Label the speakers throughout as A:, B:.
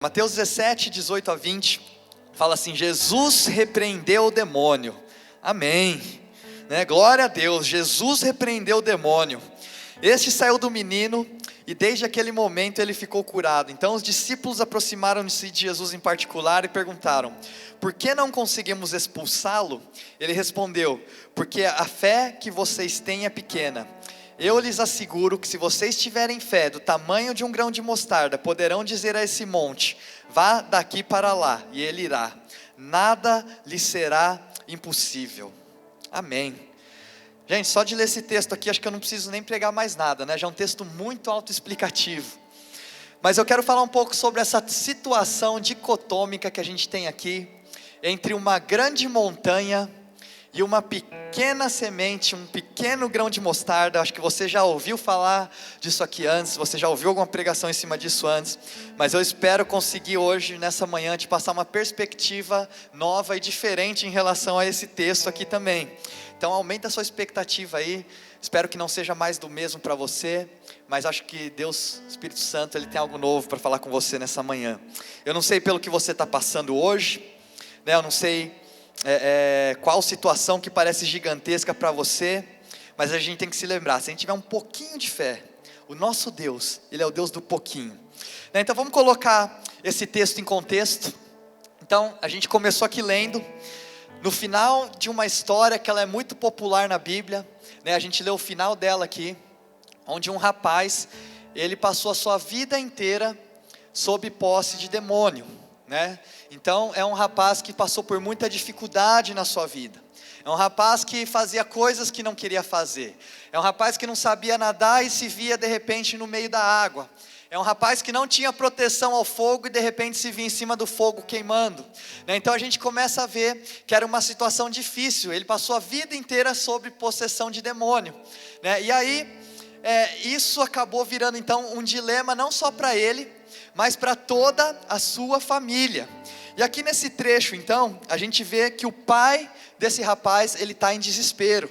A: Mateus 17, 18 a 20, fala assim: Jesus repreendeu o demônio. Amém, né? Glória a Deus, Jesus repreendeu o demônio. Este saiu do menino e desde aquele momento ele ficou curado. Então os discípulos aproximaram-se de Jesus em particular e perguntaram: por que não conseguimos expulsá-lo? Ele respondeu: porque a fé que vocês têm é pequena. Eu lhes asseguro que se vocês tiverem fé do tamanho de um grão de mostarda, poderão dizer a esse monte: vá daqui para lá, e ele irá. Nada lhe será impossível. Amém. Gente, só de ler esse texto aqui, acho que eu não preciso nem pregar mais nada, né? Já é um texto muito autoexplicativo. Mas eu quero falar um pouco sobre essa situação dicotômica que a gente tem aqui, entre uma grande montanha e uma pequena semente, um pequeno grão de mostarda. Acho que você já ouviu falar disso aqui antes, você já ouviu alguma pregação em cima disso antes, mas eu espero conseguir hoje, nessa manhã, te passar uma perspectiva nova e diferente em relação a esse texto aqui também. Então aumenta a sua expectativa aí, espero que não seja mais do mesmo para você, mas acho que Deus, Espírito Santo, Ele tem algo novo para falar com você nessa manhã. Eu não sei pelo que você está passando hoje, né? Eu não sei qual situação que parece gigantesca para você, mas a gente tem que se lembrar, se a gente tiver um pouquinho de fé, o nosso Deus, Ele é o Deus do pouquinho, né? Então vamos colocar esse texto em contexto. Então a gente começou aqui lendo, no final de uma história que ela é muito popular na Bíblia, né? A gente leu o final dela aqui, onde um rapaz, ele passou a sua vida inteira sob posse de demônio, né? Então é um rapaz que passou por muita dificuldade na sua vida, é um rapaz que fazia coisas que não queria fazer, é um rapaz que não sabia nadar e se via de repente no meio da água, é um rapaz que não tinha proteção ao fogo e de repente se via em cima do fogo queimando, né? Então a gente começa a ver que era uma situação difícil, ele passou a vida inteira sob possessão de demônio, né? E aí isso acabou virando então um dilema não só para ele, mas para toda a sua família. E aqui nesse trecho então, a gente vê que o pai desse rapaz, ele está em desespero,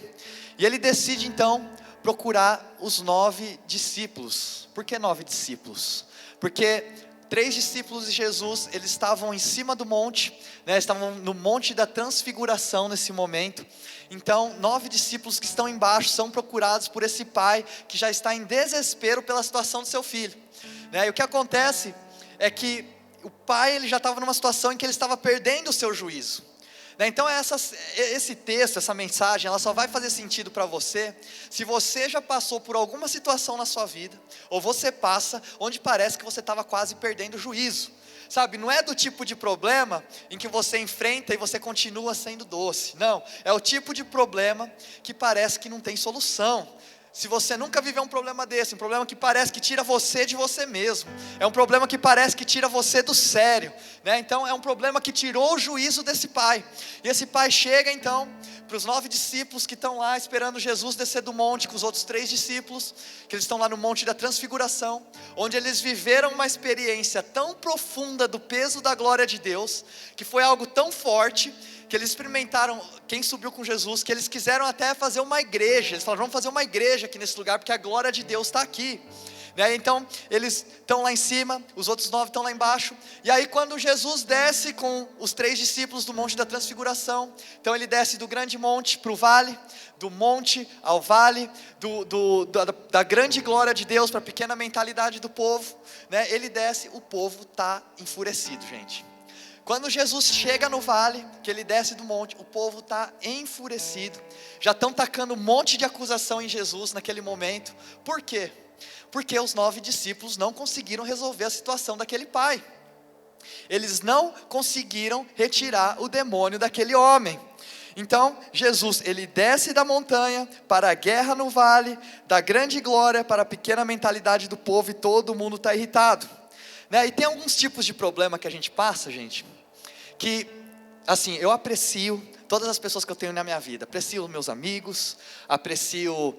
A: e ele decide então procurar os 9 discípulos. Por que 9 discípulos? Porque 3 discípulos de Jesus, eles estavam em cima do monte, né? Estavam no monte da transfiguração nesse momento. Então 9 discípulos que estão embaixo são procurados por esse pai que já está em desespero pela situação do seu filho, né? E o que acontece é que o pai, ele já estava numa situação em que ele estava perdendo o seu juízo, né? Então esse texto, essa mensagem, ela só vai fazer sentido para você se você já passou por alguma situação na sua vida, ou você passa, onde parece que você estava quase perdendo o juízo, sabe? Não é do tipo de problema em que você enfrenta e você continua sendo doce, não, é o tipo de problema que parece que não tem solução. Se você nunca viveu um problema desse, um problema que parece que tira você de você mesmo, é um problema que parece que tira você do sério, né? Então é um problema que tirou o juízo desse pai, e esse pai chega então para os 9 discípulos que estão lá esperando Jesus descer do monte, com os outros 3 discípulos, que eles estão lá no monte da transfiguração, onde eles viveram uma experiência tão profunda do peso da glória de Deus, que foi algo tão forte, que eles experimentaram, quem subiu com Jesus, que eles quiseram até fazer uma igreja, eles falaram: vamos fazer uma igreja aqui nesse lugar, porque a glória de Deus está aqui, né? Então eles estão lá em cima, os outros 9 estão lá embaixo, e aí quando Jesus desce com os 3 discípulos do monte da transfiguração, então ele desce do grande monte para o vale, do monte ao vale, da grande glória de Deus para a pequena mentalidade do povo, né? Ele desce, o povo está enfurecido, gente. Quando Jesus chega no vale, que ele desce do monte, o povo está enfurecido, já estão tacando um monte de acusação em Jesus naquele momento. Por quê? Porque os 9 discípulos não conseguiram resolver a situação daquele pai, eles não conseguiram retirar o demônio daquele homem. Então Jesus, ele desce da montanha para a guerra no vale, da grande glória para a pequena mentalidade do povo, e todo mundo está irritado, né? E tem alguns tipos de problema que a gente passa, gente, que assim, eu aprecio todas as pessoas que eu tenho na minha vida, aprecio meus amigos, aprecio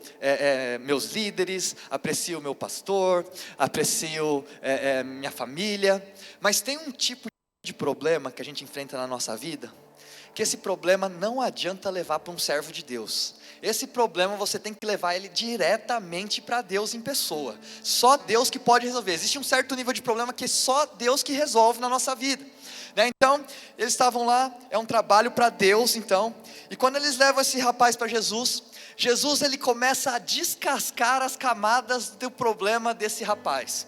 A: meus líderes, aprecio meu pastor, aprecio minha família, mas tem um tipo de problema que a gente enfrenta na nossa vida, que esse problema não adianta levar para um servo de Deus, esse problema você tem que levar ele diretamente para Deus em pessoa. Só Deus que pode resolver. Existe um certo nível de problema que só Deus que resolve na nossa vida, né? Então, eles estavam lá, é um trabalho para Deus então. E quando eles levam esse rapaz para Jesus, ele começa a descascar as camadas do problema desse rapaz.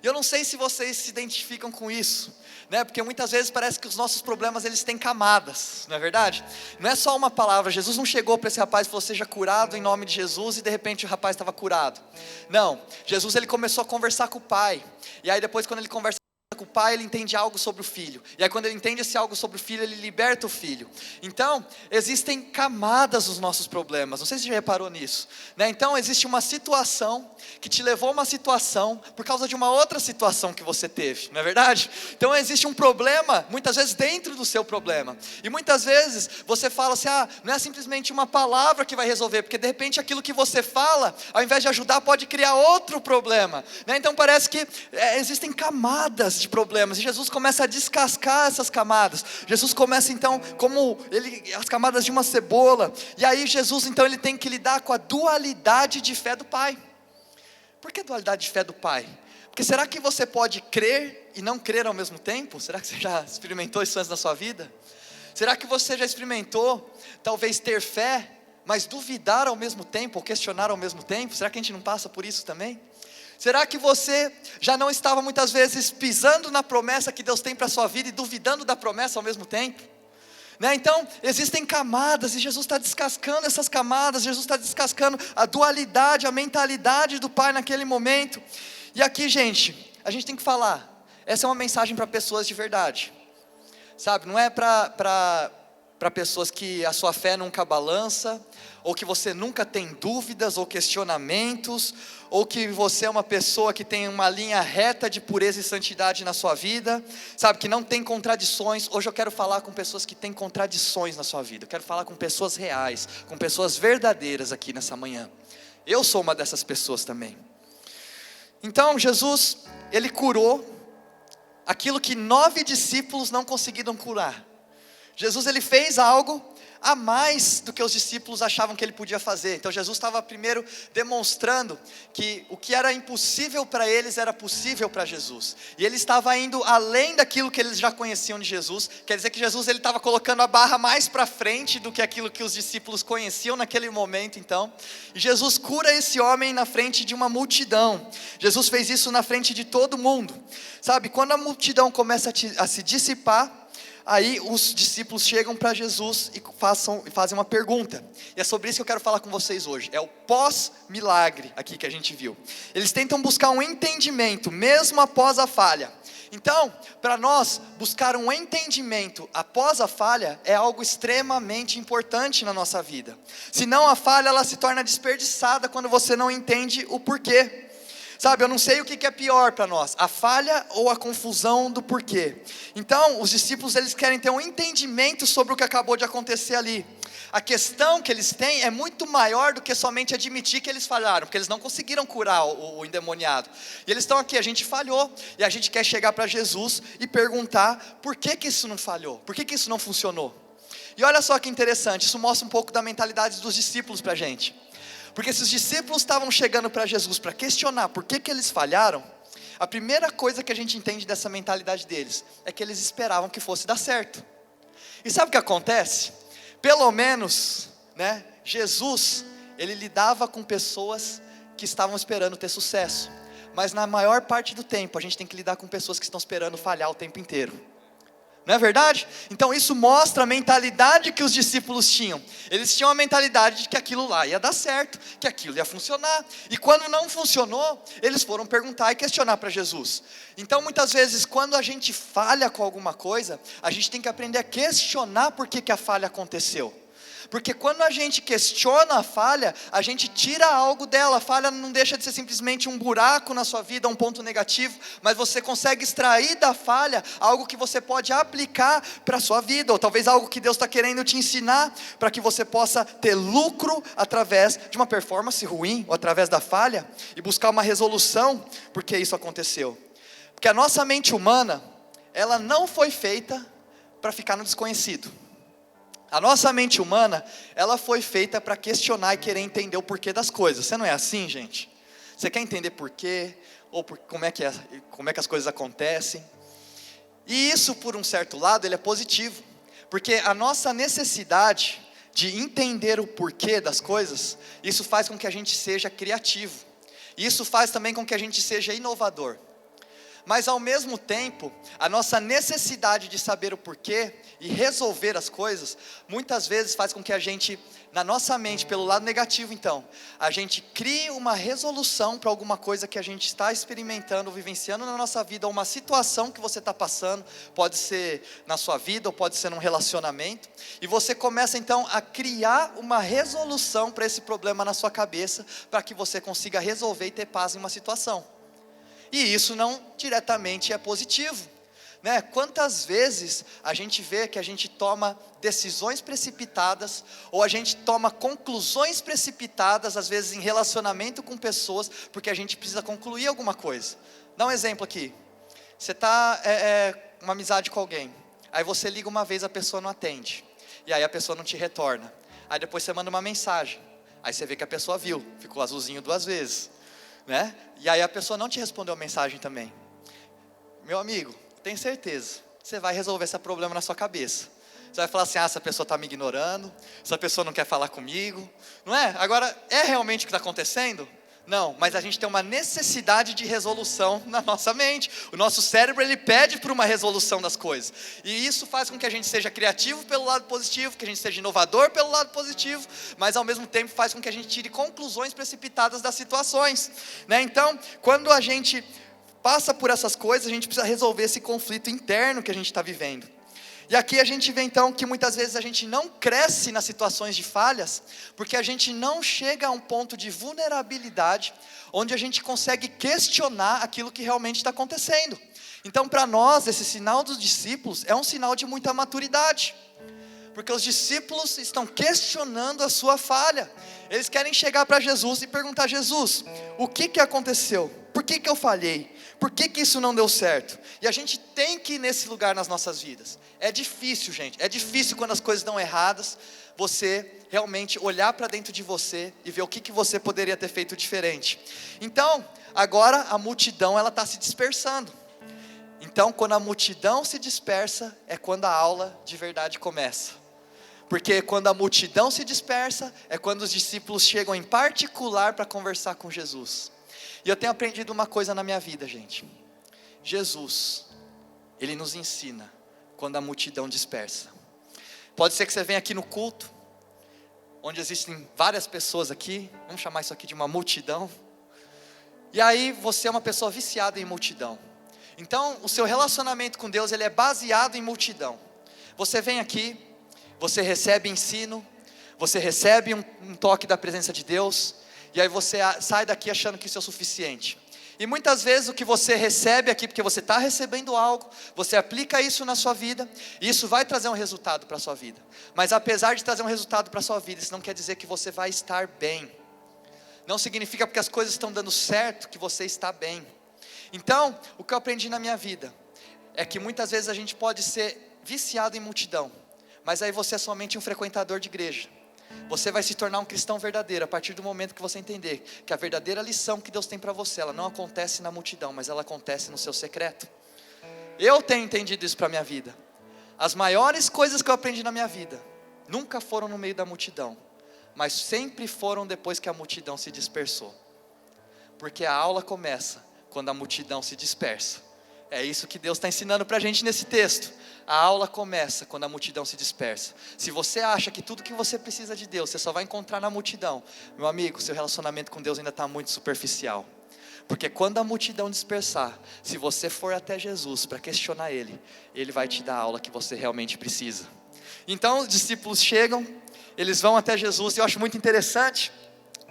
A: Eu não sei se vocês se identificam com isso, né? Porque muitas vezes parece que os nossos problemas eles têm camadas, não é verdade? Não é só uma palavra. Jesus não chegou para esse rapaz e falou: seja curado em nome de Jesus, e de repente o rapaz estava curado. Não, Jesus ele começou a conversar com o pai, e aí depois quando ele conversa com o pai, ele entende algo sobre o filho, e aí quando ele entende esse algo sobre o filho, ele liberta o filho. Então, existem camadas dos nossos problemas, não sei se você já reparou nisso, né? Então, existe uma situação, que te levou a uma situação, por causa de uma outra situação que você teve, não é verdade? Então, existe um problema, muitas vezes dentro do seu problema, e muitas vezes, você fala assim: não é simplesmente uma palavra que vai resolver, porque de repente aquilo que você fala, ao invés de ajudar, pode criar outro problema, né? Então, parece que existem camadas de problemas, e Jesus começa a descascar essas camadas. Jesus começa então, as camadas de uma cebola, e aí Jesus então ele tem que lidar com a dualidade de fé do pai. Por que dualidade de fé do pai? Porque será que você pode crer e não crer ao mesmo tempo? Será que você já experimentou isso antes na sua vida? Será que você já experimentou talvez ter fé, mas duvidar ao mesmo tempo, ou questionar ao mesmo tempo? Será que a gente não passa por isso também? Será que você já não estava muitas vezes pisando na promessa que Deus tem para a sua vida e duvidando da promessa ao mesmo tempo? Né? Então, existem camadas, e Jesus está descascando essas camadas, Jesus está descascando a dualidade, a mentalidade do pai naquele momento. E aqui, gente, a gente tem que falar, essa é uma mensagem para pessoas de verdade, sabe? Não é para pessoas que a sua fé nunca balança, ou que você nunca tem dúvidas ou questionamentos, ou que você é uma pessoa que tem uma linha reta de pureza e santidade na sua vida, sabe, que não tem contradições. Hoje eu quero falar com pessoas que têm contradições na sua vida, eu quero falar com pessoas reais, com pessoas verdadeiras aqui nessa manhã. Eu sou uma dessas pessoas também. Então Jesus, ele curou aquilo que 9 discípulos não conseguiram curar. Jesus ele fez algo a mais do que os discípulos achavam que ele podia fazer. Então Jesus estava primeiro demonstrando que o que era impossível para eles era possível para Jesus, e ele estava indo além daquilo que eles já conheciam de Jesus. Quer dizer que Jesus ele estava colocando a barra mais para frente do que aquilo que os discípulos conheciam naquele momento. Então, e Jesus cura esse homem na frente de uma multidão. Jesus fez isso na frente de todo mundo, sabe? Quando a multidão começa a se dissipar, aí os discípulos chegam para Jesus e fazem uma pergunta, e é sobre isso que eu quero falar com vocês hoje. É o pós-milagre aqui que a gente viu. Eles tentam buscar um entendimento, mesmo após a falha. Então, para nós, buscar um entendimento após a falha é algo extremamente importante na nossa vida. Senão a falha ela se torna desperdiçada quando você não entende o porquê. Sabe, eu não sei o que é pior para nós, a falha ou a confusão do porquê. Então, os discípulos eles querem ter um entendimento sobre o que acabou de acontecer ali. A questão que eles têm é muito maior do que somente admitir que eles falharam, porque eles não conseguiram curar o endemoniado. E eles estão aqui, a gente falhou, e a gente quer chegar para Jesus e perguntar por que isso não falhou, por que isso não funcionou. E olha só que interessante, isso mostra um pouco da mentalidade dos discípulos para a gente. Porque se os discípulos estavam chegando para Jesus para questionar por que eles falharam, a primeira coisa que a gente entende dessa mentalidade deles é que eles esperavam que fosse dar certo. E sabe o que acontece? Pelo menos, né, Jesus, ele lidava com pessoas que estavam esperando ter sucesso. Mas na maior parte do tempo, a gente tem que lidar com pessoas que estão esperando falhar o tempo inteiro. Não é verdade? Então isso mostra a mentalidade que os discípulos tinham. Eles tinham a mentalidade de que aquilo lá ia dar certo, que aquilo ia funcionar. E quando não funcionou, eles foram perguntar e questionar para Jesus. Então muitas vezes quando a gente falha com alguma coisa, a gente tem que aprender a questionar por que a falha aconteceu. Porque quando a gente questiona a falha, a gente tira algo dela. A falha não deixa de ser simplesmente um buraco na sua vida, um ponto negativo, mas você consegue extrair da falha algo que você pode aplicar para a sua vida, ou talvez algo que Deus está querendo te ensinar, para que você possa ter lucro através de uma performance ruim, ou através da falha, e buscar uma resolução, porque isso aconteceu. Porque a nossa mente humana, ela não foi feita para ficar no desconhecido. A nossa mente humana, ela foi feita para questionar e querer entender o porquê das coisas. Você não é assim, gente? Você quer entender porquê, ou como é que as coisas acontecem? E isso, por um certo lado, ele é positivo, porque a nossa necessidade de entender o porquê das coisas, isso faz com que a gente seja criativo, e isso faz também com que a gente seja inovador. Mas ao mesmo tempo, a nossa necessidade de saber o porquê e resolver as coisas, muitas vezes faz com que a gente, na nossa mente, pelo lado negativo então, a gente crie uma resolução para alguma coisa que a gente está experimentando, vivenciando na nossa vida, ou uma situação que você está passando, pode ser na sua vida, ou pode ser num relacionamento, e você começa então a criar uma resolução para esse problema na sua cabeça, para que você consiga resolver e ter paz em uma situação. E isso não diretamente é positivo, né? Quantas vezes a gente vê que a gente toma decisões precipitadas, ou a gente toma conclusões precipitadas, às vezes em relacionamento com pessoas, porque a gente precisa concluir alguma coisa. Dá um exemplo aqui, você está uma amizade com alguém, aí você liga uma vez, a pessoa não atende, e aí a pessoa não te retorna, aí depois você manda uma mensagem, aí você vê que a pessoa viu, ficou azulzinho 2 vezes, né? E aí a pessoa não te respondeu a mensagem também. Meu amigo, tenho certeza, você vai resolver esse problema na sua cabeça. Você vai falar assim, essa pessoa está me ignorando, essa pessoa não quer falar comigo, não é? Agora, é realmente o que está acontecendo? Não, mas a gente tem uma necessidade de resolução na nossa mente. O nosso cérebro, ele pede por uma resolução das coisas. E isso faz com que a gente seja criativo pelo lado positivo, que a gente seja inovador pelo lado positivo, mas ao mesmo tempo faz com que a gente tire conclusões precipitadas das situações, né? Então, quando a gente passa por essas coisas, a gente precisa resolver esse conflito interno que a gente está vivendo. E aqui a gente vê então que muitas vezes a gente não cresce nas situações de falhas, porque a gente não chega a um ponto de vulnerabilidade, onde a gente consegue questionar aquilo que realmente está acontecendo. Então para nós, esse sinal dos discípulos é um sinal de muita maturidade, porque os discípulos estão questionando a sua falha, eles querem chegar para Jesus e perguntar, Jesus, o que aconteceu? Por que eu falhei? Por que isso não deu certo? E a gente tem que ir nesse lugar nas nossas vidas. É difícil, gente, é difícil quando as coisas dão erradas, você realmente olhar para dentro de você e ver o que você poderia ter feito diferente. Então, agora a multidão ela está se dispersando. Então, quando a multidão se dispersa, é quando a aula de verdade começa. Porque quando a multidão se dispersa, é quando os discípulos chegam em particular para conversar com Jesus. E eu tenho aprendido uma coisa na minha vida, gente. Jesus, Ele nos ensina quando a multidão dispersa. Pode ser que você venha aqui no culto, onde existem várias pessoas aqui, vamos chamar isso aqui de uma multidão. E aí você é uma pessoa viciada em multidão. Então o seu relacionamento com Deus, ele é baseado em multidão. Você vem aqui, você recebe ensino, você recebe um toque da presença de Deus, e aí você sai daqui achando que isso é o suficiente. E muitas vezes o que você recebe aqui, porque você está recebendo algo, você aplica isso na sua vida, e isso vai trazer um resultado para a sua vida. Mas apesar de trazer um resultado para a sua vida, isso não quer dizer que você vai estar bem. Não significa porque as coisas estão dando certo que você está bem. Então, o que eu aprendi na minha vida, é que muitas vezes a gente pode ser viciado em multidão, mas aí você é somente um frequentador de igreja. Você vai se tornar um cristão verdadeiro a partir do momento que você entender que a verdadeira lição que Deus tem para você, ela não acontece na multidão, mas ela acontece no seu secreto. Eu tenho entendido isso para a minha vida. As maiores coisas que eu aprendi na minha vida nunca foram no meio da multidão, mas sempre foram depois que a multidão se dispersou. Porque a aula começa quando a multidão se dispersa. É isso que Deus está ensinando para a gente nesse texto. A aula começa quando a multidão se dispersa. Se você acha que tudo que você precisa de Deus, você só vai encontrar na multidão, meu amigo, seu relacionamento com Deus ainda está muito superficial. Porque quando a multidão dispersar, se você for até Jesus para questionar Ele, Ele vai te dar a aula que você realmente precisa. Então os discípulos chegam, eles vão até Jesus, e eu acho muito interessante,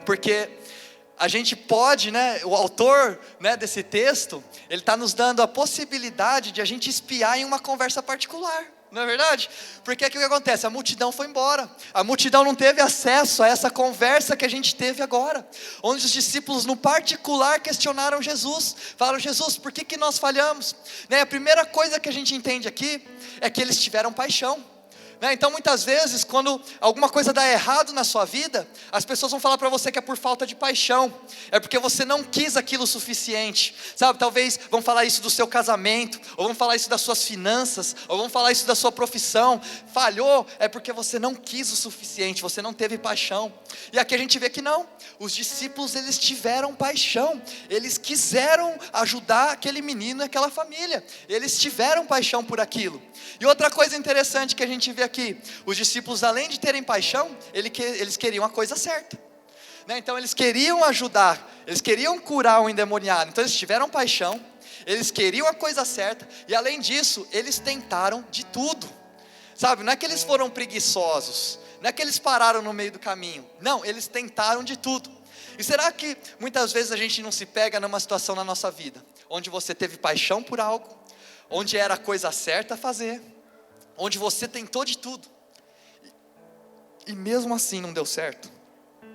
A: porque a gente pode, o autor desse texto, ele está nos dando a possibilidade de a gente espiar em uma conversa particular, não é verdade? Porque o que acontece? A multidão foi embora, a multidão não teve acesso a essa conversa que a gente teve agora, onde os discípulos no particular questionaram Jesus, falaram, Jesus, por que nós falhamos? A primeira coisa que a gente entende aqui, é que eles tiveram paixão. né? Então muitas vezes quando alguma coisa dá errado na sua vida, as pessoas vão falar para você que é por falta de paixão, é porque você não quis aquilo o suficiente, sabe? Talvez vão falar isso do seu casamento, ou vão falar isso das suas finanças, ou vão falar isso da sua profissão. Falhou é porque você não quis o suficiente, você não teve paixão. E aqui a gente vê que não, os discípulos eles tiveram paixão, eles quiseram ajudar aquele menino e aquela família, eles tiveram paixão por aquilo. E outra coisa interessante que a gente vê aqui, os discípulos além de terem paixão, eles queriam a coisa certa, né? Então eles queriam ajudar, eles queriam curar o endemoniado, então eles tiveram paixão, eles queriam a coisa certa, e além disso, eles tentaram de tudo, sabe? Não é que eles foram preguiçosos, não é que eles pararam no meio do caminho, não, eles tentaram de tudo. E será que muitas vezes a gente não se pega numa situação na nossa vida, onde você teve paixão por algo, onde era a coisa certa a fazer, onde você tentou de tudo, e mesmo assim não deu certo?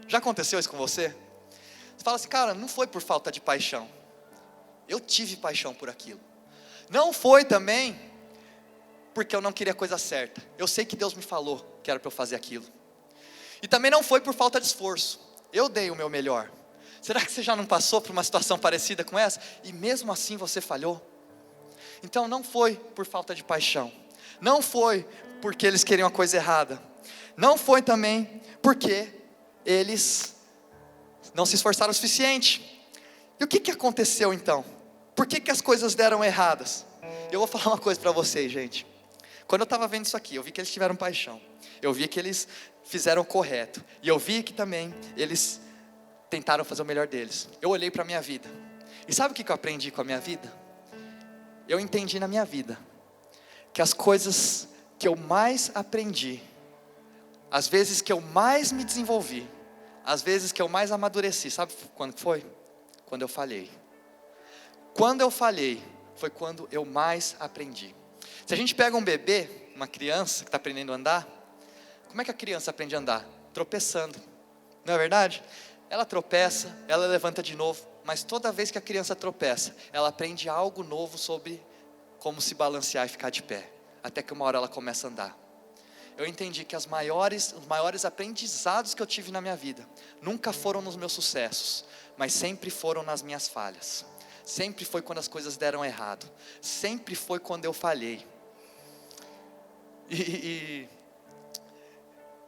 A: Já aconteceu isso com você? Você fala assim, cara, não foi por falta de paixão, eu tive paixão por aquilo. Não foi também porque eu não queria a coisa certa, eu sei que Deus me falou que era para eu fazer aquilo. E também não foi por falta de esforço, eu dei o meu melhor. Será que você já não passou por uma situação parecida com essa, e mesmo assim você falhou? Então não foi por falta de paixão, não foi porque eles queriam a coisa errada, não foi também porque eles não se esforçaram o suficiente. E o que aconteceu então? Por que as coisas deram erradas? Eu vou falar uma coisa para vocês, gente. Quando eu estava vendo isso aqui, eu vi que eles tiveram paixão, eu vi que eles fizeram o correto, e eu vi que também eles tentaram fazer o melhor deles. Eu olhei para a minha vida, e sabe o que eu aprendi com a minha vida? Eu entendi na minha vida, que as coisas que eu mais aprendi, as vezes que eu mais me desenvolvi, as vezes que eu mais amadureci, sabe quando foi? Quando eu falhei. Quando eu falhei, foi quando eu mais aprendi. Se a gente pega um bebê, uma criança que está aprendendo a andar, como é que a criança aprende a andar? Tropeçando, não é verdade? Ela tropeça, ela levanta de novo, mas toda vez que a criança tropeça, ela aprende algo novo sobre como se balancear e ficar de pé, até que uma hora ela começa a andar. Eu entendi que os maiores aprendizados que eu tive na minha vida, nunca foram nos meus sucessos, mas sempre foram nas minhas falhas, sempre foi quando as coisas deram errado, sempre foi quando eu falhei. E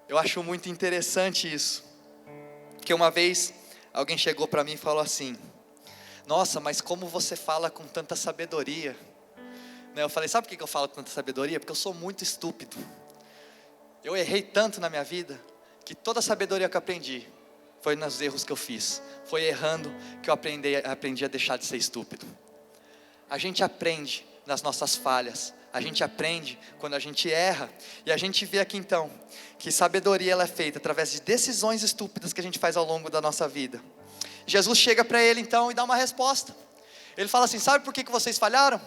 A: eu acho muito interessante isso, que uma vez alguém chegou para mim e falou assim, nossa, mas como você fala com tanta sabedoria? Eu falei, sabe por que eu falo com tanta sabedoria? Porque eu sou muito estúpido, eu errei tanto na minha vida, que toda a sabedoria que eu aprendi, foi nos erros que eu fiz, foi errando que eu aprendi a deixar de ser estúpido. A gente aprende nas nossas falhas, a gente aprende quando a gente erra, e a gente vê aqui então, que sabedoria ela é feita através de decisões estúpidas que a gente faz ao longo da nossa vida. Jesus chega para ele então e dá uma resposta, ele fala assim, sabe por que vocês falharam?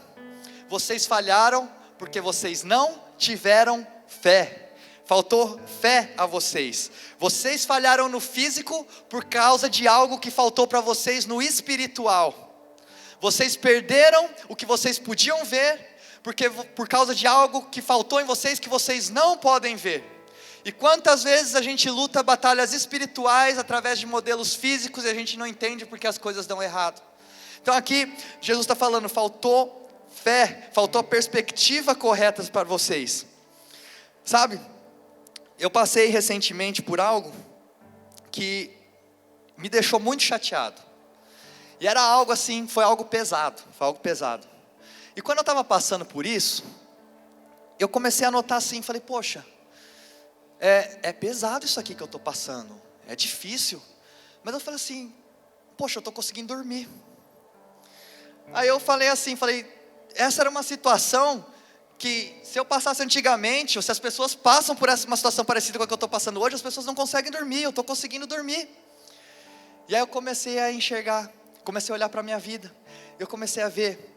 A: Vocês falharam porque vocês não tiveram fé, faltou fé a vocês, vocês falharam no físico por causa de algo que faltou para vocês no espiritual, vocês perderam o que vocês podiam ver, porque por causa de algo que faltou em vocês que vocês não podem ver. E quantas vezes a gente luta batalhas espirituais através de modelos físicos e a gente não entende porque as coisas dão errado. Então aqui Jesus está falando, faltou fé, faltou perspectiva correta para vocês. Sabe, eu passei recentemente por algo que me deixou muito chateado. E era algo assim, foi algo pesado. E quando eu estava passando por isso, eu comecei a notar assim, falei, poxa, é pesado isso aqui que eu estou passando, é difícil. Mas eu falei assim, poxa, eu estou conseguindo dormir. Aí eu falei assim, essa era uma situação que se eu passasse antigamente, ou se as pessoas passam por uma situação parecida com a que eu estou passando hoje, as pessoas não conseguem dormir, eu estou conseguindo dormir. E aí eu comecei a enxergar, comecei a olhar para a minha vida, eu comecei a ver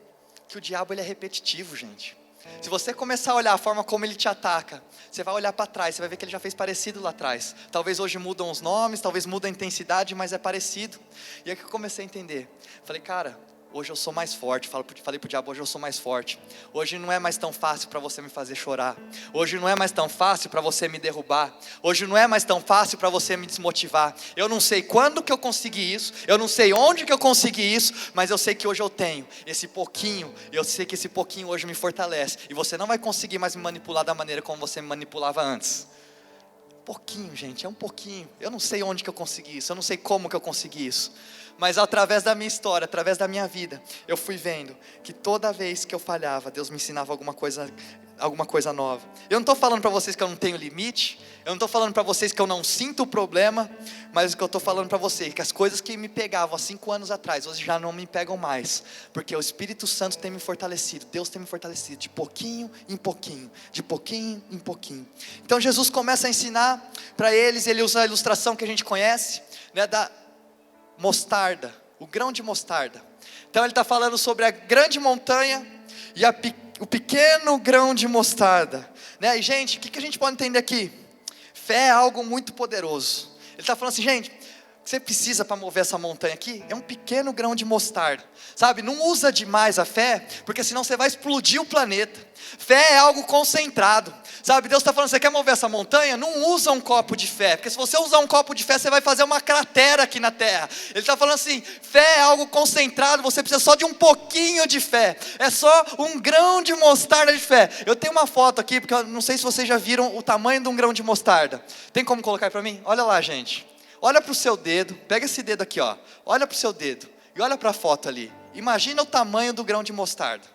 A: que o diabo ele é repetitivo, gente. Se você começar a olhar a forma como ele te ataca, você vai olhar para trás, você vai ver que ele já fez parecido lá atrás. Talvez hoje mudam os nomes, talvez muda a intensidade, mas é parecido. E aí que eu comecei a entender, falei, cara, hoje eu sou mais forte. Falei para o diabo, hoje eu sou mais forte. Hoje não é mais tão fácil para você me fazer chorar. Hoje não é mais tão fácil para você me derrubar. Hoje não é mais tão fácil para você me desmotivar. Eu não sei quando que eu consegui isso, eu não sei onde que eu consegui isso, mas eu sei que hoje eu tenho esse pouquinho, eu sei que esse pouquinho hoje me fortalece. E você não vai conseguir mais me manipular da maneira como você me manipulava antes. Pouquinho, gente, é um pouquinho. Eu não sei onde que eu consegui isso, eu não sei como que eu consegui isso, mas através da minha história, através da minha vida, eu fui vendo que toda vez que eu falhava, Deus me ensinava alguma coisa nova. Eu não estou falando para vocês que eu não tenho limite, eu não estou falando para vocês que eu não sinto o problema, mas o que eu estou falando para vocês, que as coisas que me pegavam há 5 anos atrás, hoje já não me pegam mais, porque o Espírito Santo tem me fortalecido, Deus tem me fortalecido, de pouquinho em pouquinho, de pouquinho em pouquinho. Então Jesus começa a ensinar para eles, ele usa a ilustração que a gente conhece, né, da mostarda, o grão de mostarda. Então ele está falando sobre a grande montanha e o pequeno grão de mostarda, né? E gente, o que a gente pode entender aqui? Fé é algo muito poderoso. Ele está falando assim, gente, o que você precisa para mover essa montanha aqui é um pequeno grão de mostarda, sabe? Não usa demais a fé, porque senão você vai explodir o planeta. Fé é algo concentrado, sabe? Deus está falando, você quer mover essa montanha? Não usa um copo de fé, porque se você usar um copo de fé, você vai fazer uma cratera aqui na terra. Ele está falando assim, fé é algo concentrado, você precisa só de um pouquinho de fé, é só um grão de mostarda de fé. Eu tenho uma foto aqui, porque eu não sei se vocês já viram o tamanho de um grão de mostarda. Tem como colocar para mim? Olha lá, gente. Olha para o seu dedo, pega esse dedo aqui, ó. Olha para o seu dedo e olha para a foto ali. Imagina o tamanho do grão de mostarda.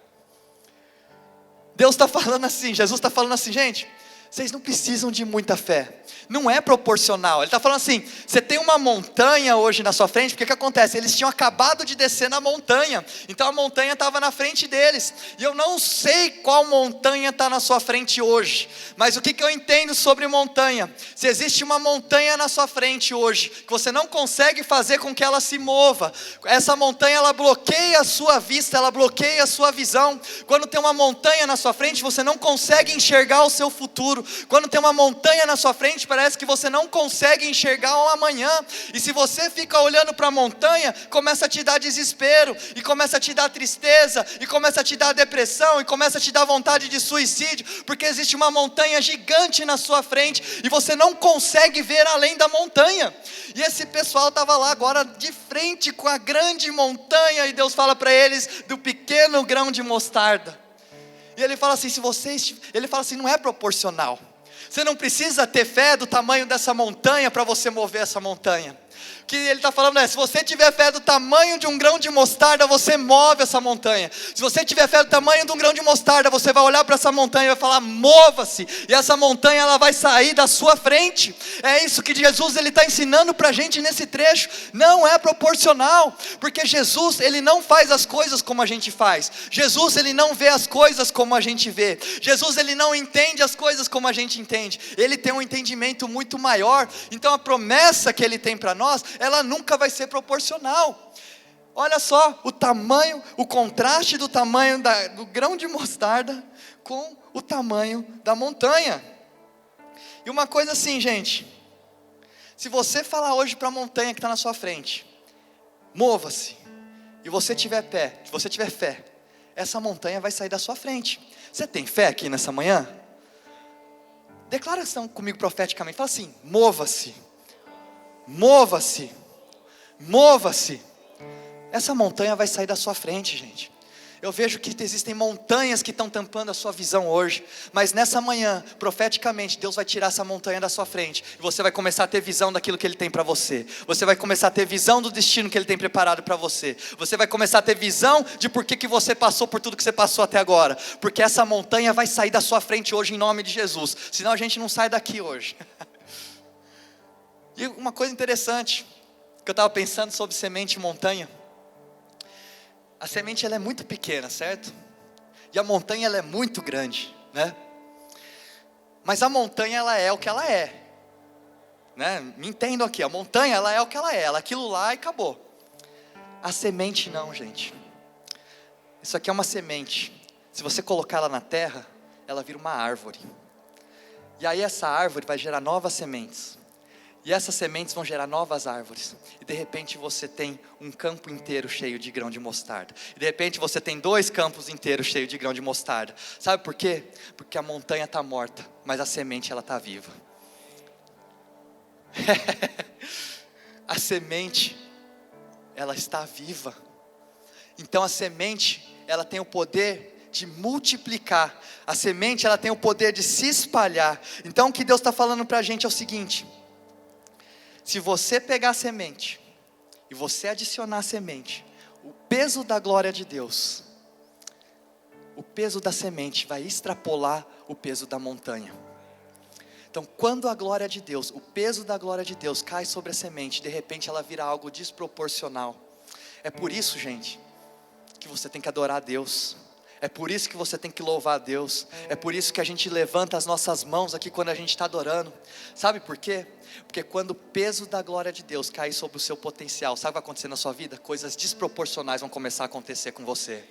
A: Deus está falando assim, Jesus está falando assim, gente, vocês não precisam de muita fé, não é proporcional. Ele está falando assim, você tem uma montanha hoje na sua frente, porque o que acontece? Eles tinham acabado de descer na montanha, então a montanha estava na frente deles, e eu não sei qual montanha está na sua frente hoje, mas o que eu entendo sobre montanha? Se existe uma montanha na sua frente hoje, que você não consegue fazer com que ela se mova, essa montanha ela bloqueia a sua vista, ela bloqueia a sua visão. Quando tem uma montanha na sua frente, você não consegue enxergar o seu futuro. Quando tem uma montanha na sua frente, parece que você não consegue enxergar o amanhã, e se você fica olhando para a montanha, começa a te dar desespero, e começa a te dar tristeza, e começa a te dar depressão, e começa a te dar vontade de suicídio, porque existe uma montanha gigante na sua frente, e você não consegue ver além da montanha. E esse pessoal estava lá agora de frente com a grande montanha, e Deus fala para eles do pequeno grão de mostarda. E ele fala assim, ele fala assim, não é proporcional. Você não precisa ter fé do tamanho dessa montanha para você mover essa montanha. O que ele está falando é, se você tiver fé do tamanho de um grão de mostarda, você move essa montanha. Se você tiver fé do tamanho de um grão de mostarda, você vai olhar para essa montanha e vai falar, mova-se, e essa montanha ela vai sair da sua frente. É isso que Jesus está ensinando para a gente nesse trecho. Não é proporcional, porque Jesus ele não faz as coisas como a gente faz. Jesus ele não vê as coisas como a gente vê. Jesus ele não entende as coisas como a gente entende. Ele tem um entendimento muito maior. Então a promessa que ele tem para nós, ela nunca vai ser proporcional. Olha só o tamanho, o contraste do tamanho do grão de mostarda com o tamanho da montanha. E uma coisa assim, gente, se você falar hoje para a montanha que está na sua frente, mova-se, e você tiver fé, essa montanha vai sair da sua frente. Você tem fé aqui nessa manhã? Declaração comigo profeticamente, fala assim, mova-se, mova-se, mova-se. Essa montanha vai sair da sua frente, gente. Eu vejo que existem montanhas que estão tampando a sua visão hoje, mas nessa manhã, profeticamente, Deus vai tirar essa montanha da sua frente, e você vai começar a ter visão daquilo que Ele tem para você. Você vai começar a ter visão do destino que Ele tem preparado para você. Você vai começar a ter visão de por que você passou por tudo que você passou até agora, porque essa montanha vai sair da sua frente hoje em nome de Jesus, senão a gente não sai daqui hoje. E uma coisa interessante, que eu estava pensando sobre semente e montanha, a semente ela é muito pequena, certo? E a montanha ela é muito grande, né? Mas a montanha ela é o que ela é, né? Me entendam aqui, a montanha ela é o que ela é, ela é aquilo lá e acabou. A semente não, gente. Isso aqui é uma semente. Se você colocar ela na terra, ela vira uma árvore. E aí essa árvore vai gerar novas sementes. E essas sementes vão gerar novas árvores. E de repente você tem um campo inteiro cheio de grão de mostarda. E de repente você tem 2 campos inteiros cheios de grão de mostarda. Sabe por quê? Porque a montanha está morta, mas a semente ela está viva. A semente, ela está viva. Então a semente, ela tem o poder de multiplicar. A semente, ela tem o poder de se espalhar. Então o que Deus está falando para a gente é o seguinte: se você pegar a semente e você adicionar a semente, o peso da glória de Deus, o peso da semente vai extrapolar o peso da montanha. Então quando a glória de Deus, o peso da glória de Deus cai sobre a semente, de repente ela vira algo desproporcional. É por isso, gente, que você tem que adorar a Deus. É por isso que você tem que louvar a Deus. É por isso que a gente levanta as nossas mãos aqui quando a gente está adorando. Sabe por quê? Porque quando o peso da glória de Deus cair sobre o seu potencial, sabe o que vai acontecer na sua vida? Coisas desproporcionais vão começar a acontecer com você.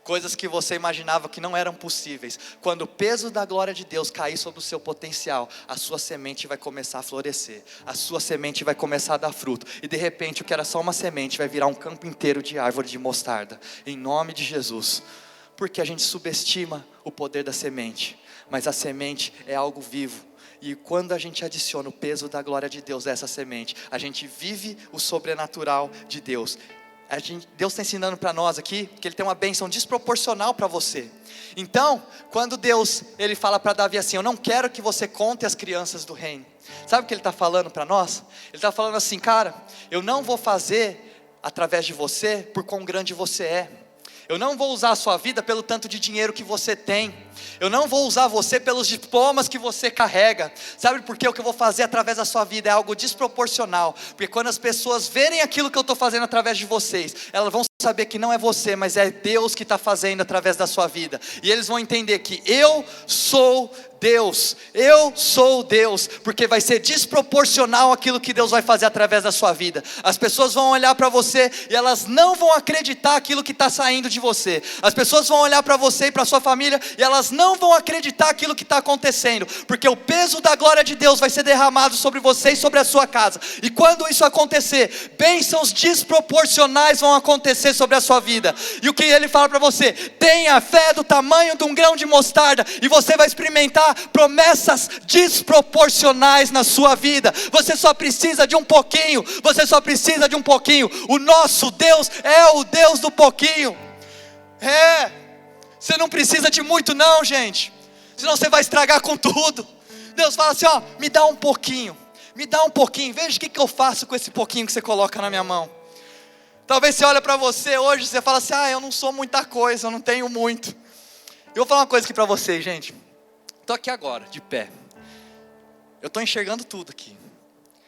A: Coisas que você imaginava que não eram possíveis. Quando o peso da glória de Deus cair sobre o seu potencial, a sua semente vai começar a florescer. A sua semente vai começar a dar fruto. E de repente o que era só uma semente vai virar um campo inteiro de árvore de mostarda. Em nome de Jesus. Porque a gente subestima o poder da semente, mas a semente é algo vivo, e quando a gente adiciona o peso da glória de Deus a essa semente, a gente vive o sobrenatural de Deus. Deus está ensinando para nós aqui, que Ele tem uma bênção desproporcional para você. Então, quando Deus, Ele fala para Davi assim: eu não quero que você conte as crianças do reino. Sabe o que Ele está falando para nós? Ele está falando assim: cara, eu não vou fazer através de você por quão grande você é. Eu não vou usar a sua vida pelo tanto de dinheiro que você tem. Eu não vou usar você pelos diplomas que você carrega. Sabe por quê? O que eu vou fazer através da sua vida é algo desproporcional. Porque quando as pessoas verem aquilo que eu estou fazendo através de vocês, elas vão saber que não é você, mas é Deus que está fazendo através da sua vida. E eles vão entender que eu sou Deus, eu sou Deus, porque vai ser desproporcional aquilo que Deus vai fazer através da sua vida. As pessoas vão olhar para você e elas não vão acreditar aquilo que está saindo de você. As pessoas vão olhar para você e para sua família e elas não vão acreditar aquilo que está acontecendo, porque o peso da glória de Deus vai ser derramado sobre você e sobre a sua casa. E quando isso acontecer, bênçãos desproporcionais vão acontecer sobre a sua vida. E o que Ele fala para você: tenha fé do tamanho de um grão de mostarda, e você vai experimentar promessas desproporcionais na sua vida. Você só precisa de um pouquinho. Você só precisa de um pouquinho. O nosso Deus é o Deus do pouquinho. Você não precisa de muito não, gente, senão você vai estragar com tudo. Deus fala assim: ó, me dá um pouquinho. Me dá um pouquinho, veja o que eu faço com esse pouquinho que você coloca na minha mão. Talvez você olha para você hoje e você fala assim: eu não sou muita coisa, eu não tenho muito. Eu vou falar uma coisa aqui para vocês, gente. Estou aqui agora, de pé. Eu estou enxergando tudo aqui.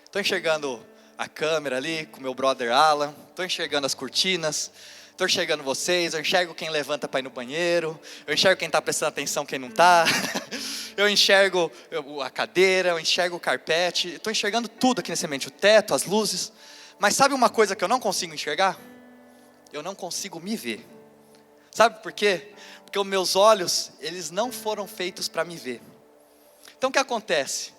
A: Estou enxergando a câmera ali, com meu brother Alan. Estou enxergando as cortinas. Estou enxergando vocês. Eu enxergo quem levanta para ir no banheiro. Eu enxergo quem está prestando atenção, quem não está. Eu enxergo a cadeira, eu enxergo o carpete. Estou enxergando tudo aqui nesse ambiente. O teto, as luzes. Mas sabe uma coisa que eu não consigo enxergar? Eu não consigo me ver. Sabe por quê? Porque os meus olhos, eles não foram feitos para me ver. Então o que acontece?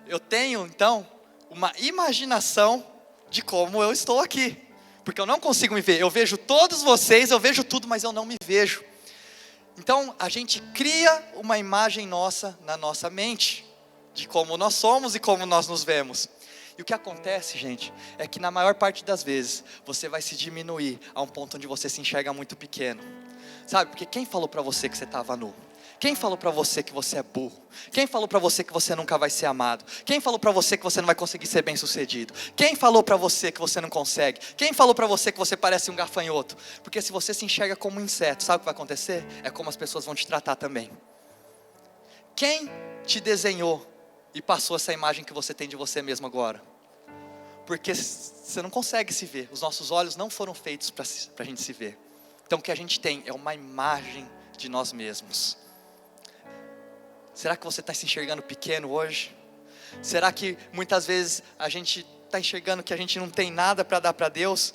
A: Eu tenho então uma imaginação de como eu estou aqui. Porque eu não consigo me ver. Eu vejo todos vocês, eu vejo tudo, mas eu não me vejo. Então a gente cria uma imagem nossa na nossa mente, de como nós somos e como nós nos vemos. E o que acontece, gente, é que na maior parte das vezes, você vai se diminuir a um ponto onde você se enxerga muito pequeno. Sabe, porque quem falou para você que você estava nu? Quem falou para você que você é burro? Quem falou para você que você nunca vai ser amado? Quem falou para você que você não vai conseguir ser bem sucedido? Quem falou para você que você não consegue? Quem falou para você que você parece um gafanhoto? Porque se você se enxerga como um inseto, sabe o que vai acontecer? É como as pessoas vão te tratar também. Quem te desenhou e passou essa imagem que você tem de você mesmo agora? Porque você não consegue se ver. Os nossos olhos não foram feitos para a gente se ver. Então o que a gente tem é uma imagem de nós mesmos. Será que você está se enxergando pequeno hoje? Será que muitas vezes a gente está enxergando que a gente não tem nada para dar para Deus?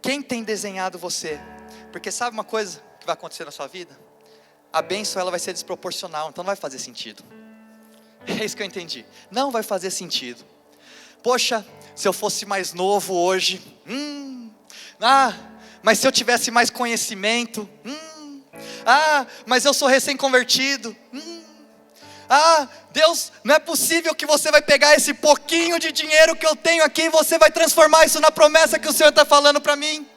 A: Quem tem desenhado você? Porque sabe uma coisa que vai acontecer na sua vida? A bênção ela vai ser desproporcional, então não vai fazer sentido. É isso que eu entendi. Não vai fazer sentido. Poxa, se eu fosse mais novo hoje, mas se eu tivesse mais conhecimento, mas eu sou recém-convertido, Deus, não é possível que você vai pegar esse pouquinho de dinheiro que eu tenho aqui e você vai transformar isso na promessa que o Senhor está falando para mim.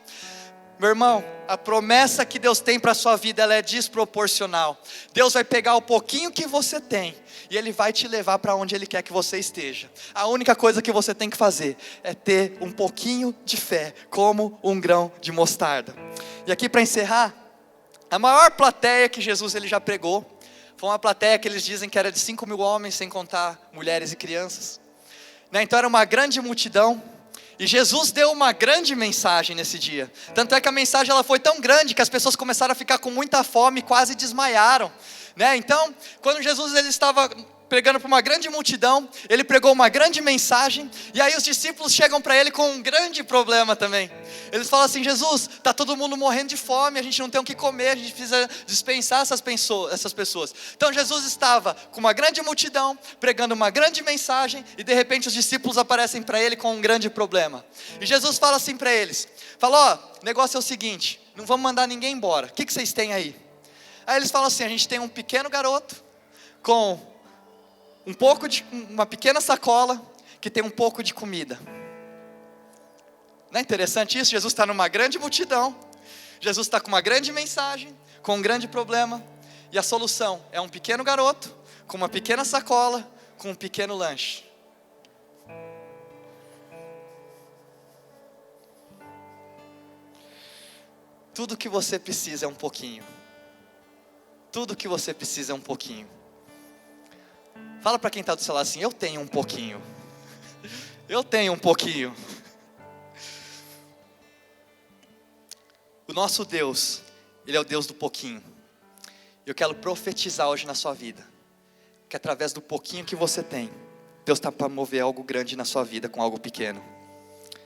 A: Meu irmão, a promessa que Deus tem para a sua vida, ela é desproporcional. Deus vai pegar o pouquinho que você tem e Ele vai te levar para onde Ele quer que você esteja. A única coisa que você tem que fazer é ter um pouquinho de fé, como um grão de mostarda. E aqui para encerrar, a maior plateia que Jesus ele já pregou, foi uma plateia que eles dizem que era de 5.000 homens, sem contar mulheres e crianças. Então era uma grande multidão. E Jesus deu uma grande mensagem nesse dia. Tanto é que a mensagem ela foi tão grande que as pessoas começaram a ficar com muita fome e quase desmaiaram. Então, quando Jesus ele estava pregando para uma grande multidão, ele pregou uma grande mensagem, e aí os discípulos chegam para ele com um grande problema também. Eles falam assim: Jesus, está todo mundo morrendo de fome, a gente não tem o que comer, a gente precisa dispensar essas pessoas. Então Jesus estava com uma grande multidão, pregando uma grande mensagem, e de repente os discípulos aparecem para ele com um grande problema. E Jesus fala assim para eles, o negócio é o seguinte, não vamos mandar ninguém embora, o que vocês têm aí? Aí eles falam assim: a gente tem um pequeno garoto, com uma pequena sacola, que tem um pouco de comida. Não é interessante isso? Jesus está numa grande multidão, Jesus está com uma grande mensagem, com um grande problema, e a solução é um pequeno garoto, com uma pequena sacola, com um pequeno lanche. Tudo que você precisa é um pouquinho. Tudo que você precisa é um pouquinho. Fala para quem está do seu lado assim: eu tenho um pouquinho. Eu tenho um pouquinho. O nosso Deus, Ele é o Deus do pouquinho. Eu quero profetizar hoje na sua vida, que através do pouquinho que você tem, Deus está para mover algo grande na sua vida com algo pequeno.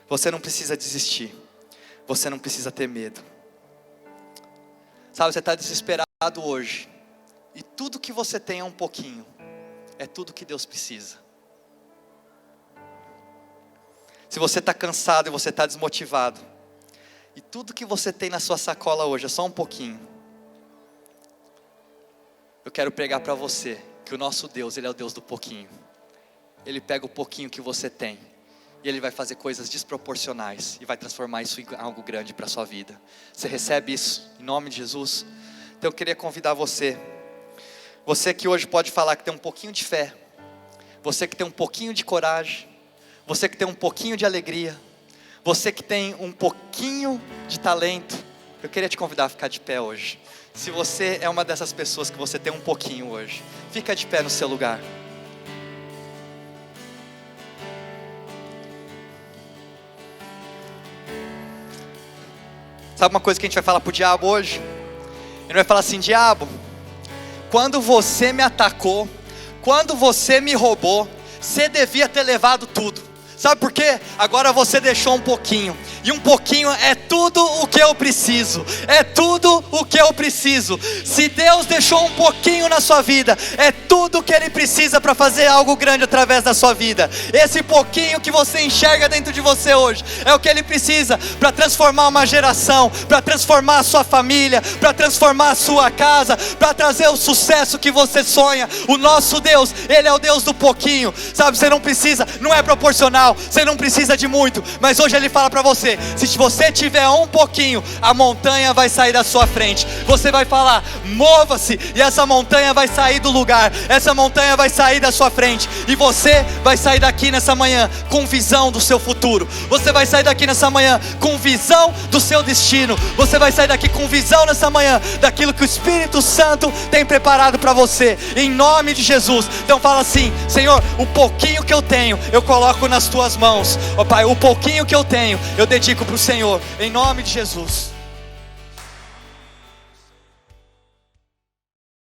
A: Você não precisa desistir. Você não precisa ter medo. Sabe, você está desesperado hoje, e tudo que você tem é um pouquinho. É tudo que Deus precisa. Se você está cansado e você está desmotivado, e tudo que você tem na sua sacola hoje é só um pouquinho, eu quero pregar para você que o nosso Deus, Ele é o Deus do pouquinho. Ele pega o pouquinho que você tem e Ele vai fazer coisas desproporcionais e vai transformar isso em algo grande para a sua vida. Você recebe isso em nome de Jesus? Então eu queria convidar você que hoje pode falar que tem um pouquinho de fé, você que tem um pouquinho de coragem, você que tem um pouquinho de alegria, você que tem um pouquinho de talento, eu queria te convidar a ficar de pé hoje. Se você é uma dessas pessoas que você tem um pouquinho hoje, fica de pé no seu lugar. Sabe uma coisa que a gente vai falar para o diabo hoje? Ele vai falar assim: diabo, quando você me atacou, quando você me roubou, você devia ter levado tudo. Sabe por quê? Agora você deixou um pouquinho. E um pouquinho é tudo o que eu preciso. É tudo o que eu preciso. Se Deus deixou um pouquinho na sua vida, é tudo o que Ele precisa para fazer algo grande através da sua vida. Esse pouquinho que você enxerga dentro de você hoje, é o que Ele precisa para transformar uma geração, para transformar a sua família, para transformar a sua casa, para trazer o sucesso que você sonha. O nosso Deus, Ele é o Deus do pouquinho. Sabe, você não precisa, não é proporcional, você não precisa de muito, mas hoje Ele fala para você: se você tiver um pouquinho, a montanha vai sair da sua frente. Você vai falar: mova-se, e essa montanha vai sair do lugar, essa montanha vai sair da sua frente, e você vai sair daqui nessa manhã com visão do seu futuro. Você vai sair daqui nessa manhã com visão do seu destino. Você vai sair daqui com visão nessa manhã daquilo que o Espírito Santo tem preparado para você, em nome de Jesus. Então fala assim: Senhor, o pouquinho que eu tenho, eu coloco nas tuas mãos. Ó Pai, o pouquinho que eu tenho, eu dedico para o Senhor, em nome de Jesus.